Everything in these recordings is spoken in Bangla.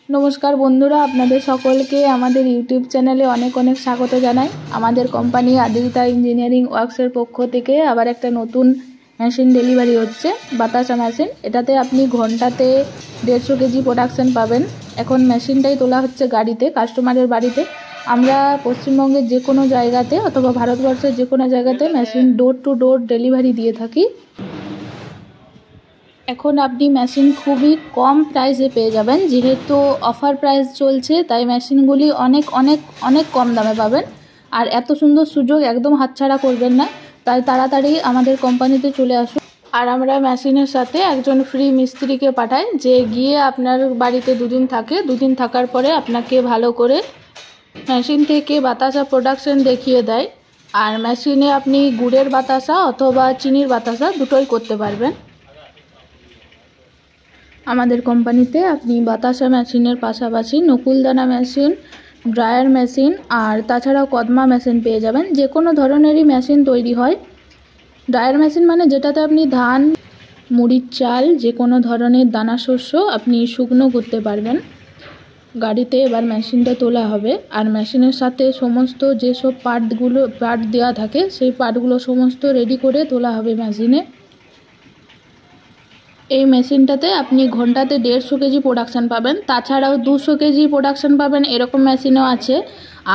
नमस्कार बंधुरा आपनादेर सकलके आमादेर यूट्यूब चैनेले अनेक अनेक स्वागत जानाई। आमादेर कोम्पानी आद्रिता इंजिनियारिंग वार्कसের পক্ষ থেকে আবার একটা নতুন মেশিন ডেলিভারি হচ্ছে, বাতাসা মেশিন। এটাতে আপনি ঘন্টাতে 150 কেজি প্রোডাকশন পাবেন। এখন মেশিনটাই তোলা হচ্ছে গাড়িতে, কাস্টমারের বাড়িতে। আমরা পশ্চিমবঙ্গের যে কোনো জায়গাতে অথবা ভারতবর্ষের যে কোনো জায়গাতে machine door to door delivery দিয়ে থাকি। এখন আপনি মেশিন খুবই কম প্রাইসে পেয়ে যাবেন, যেহেতু অফার প্রাইস চলছে তাই মেশিনগুলি অনেক অনেক অনেক কম দামে পাবেন। আর এত সুন্দর সুযোগ একদম হাতছাড়া করবেন না, তাই তাড়াতাড়ি আমাদের কোম্পানিতে চলে আসুন। আর আমরা মেশিনের সাথে একজন ফ্রি মিস্ত্রিকে পাঠাই, যে গিয়ে আপনার বাড়িতে দুদিন থাকে। দুদিন থাকার পরে আপনাকে ভালো করে মেশিন থেকে বাতাসা প্রোডাকশন দেখিয়ে দেয়। আর মেশিনে আপনি গুড়ের বাতাসা অথবা চিনির বাতাসা দুটোই করতে পারবেন। আমাদের কোম্পানিতে আপনি বাতাসা মেশিনের পাশাপাশি নকুলদানা মেশিন, ড্রায়ার মেশিন আর তাছাড়াও কদমা মেশিন পেয়ে যাবেন। যে কোনো ধরনেরই মেশিন তৈরি হয়। ড্রায়ার মেশিন মানে যেটাতে আপনি ধান, মুড়ির চাল, যে কোনো ধরনের দানা শস্য আপনি শুকনো করতে পারবেন। গাড়িতে এবার মেশিনটা তোলা হবে, আর মেশিনের সাথে সমস্ত যেসব পার্ট দেওয়া থাকে সেই পার্টগুলো সমস্ত রেডি করে তোলা হবে মেশিনে। এই মেশিনটাতে আপনি ঘন্টাতে 150 কেজি প্রোডাকশান পাবেন, তাছাড়াও 200 কেজি প্রোডাকশান পাবেন, এরকম মেশিনও আছে।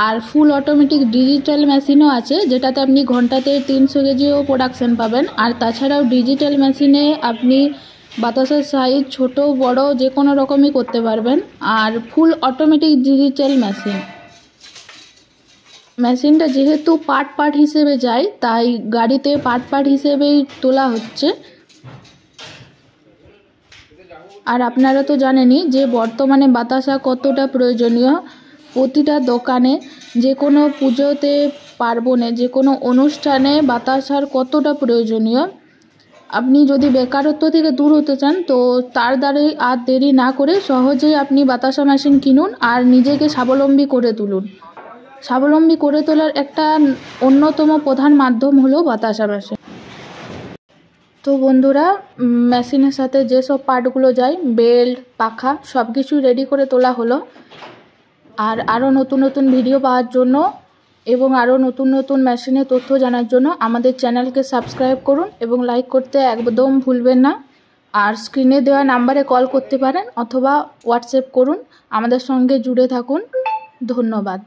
আর ফুল অটোমেটিক ডিজিটাল মেশিনও আছে, যেটাতে আপনি ঘন্টাতে 300 কেজিও প্রোডাকশান পাবেন। আর তাছাড়াও ডিজিটাল মেশিনে আপনি বাতাসের সাইজ ছোট বড় যে কোনো রকমই করতে পারবেন। আর ফুল অটোমেটিক ডিজিটাল মেশিনটা যেহেতু পার্ট হিসেবে যায়, তাই গাড়িতে পার্ট হিসেবেই তোলা হচ্ছে। আর আপনারা তো জানেনই যে বর্তমানে বাতাসা কতটা প্রয়োজনীয়। প্রতিটা দোকানে, যে কোনো পুজোতে, পার্বণে, যে কোনো অনুষ্ঠানে বাতাসার কতটা প্রয়োজনীয়। আপনি যদি বেকারত্ব থেকে দূর হতে চান, তো তার দ্বারাই আর দেরি না করে সহজেই আপনি বাতাসা মেশিন কিনুন আর নিজেকে স্বাবলম্বী করে তুলুন। স্বাবলম্বী করে তোলার একটা অন্যতম প্রধান মাধ্যম হলো বাতাসা মেশিন। তো বন্ধুরা, মেশিনের সাথে যেসব পার্টগুলো যায়, বেল্ট, পাখা, সব কিছু রেডি করে তোলা হলো। আর আরও নতুন নতুন ভিডিও পাওয়ার জন্য এবং আরও নতুন নতুন মেশিনের তথ্য জানার জন্য আমাদের চ্যানেলকে সাবস্ক্রাইব করুন এবং লাইক করতে একদম ভুলবেন না। আর স্ক্রিনে দেওয়া নাম্বারে কল করতে পারেন অথবা হোয়াটসঅ্যাপ করুন। আমাদের সঙ্গে জুড়ে থাকুন। ধন্যবাদ।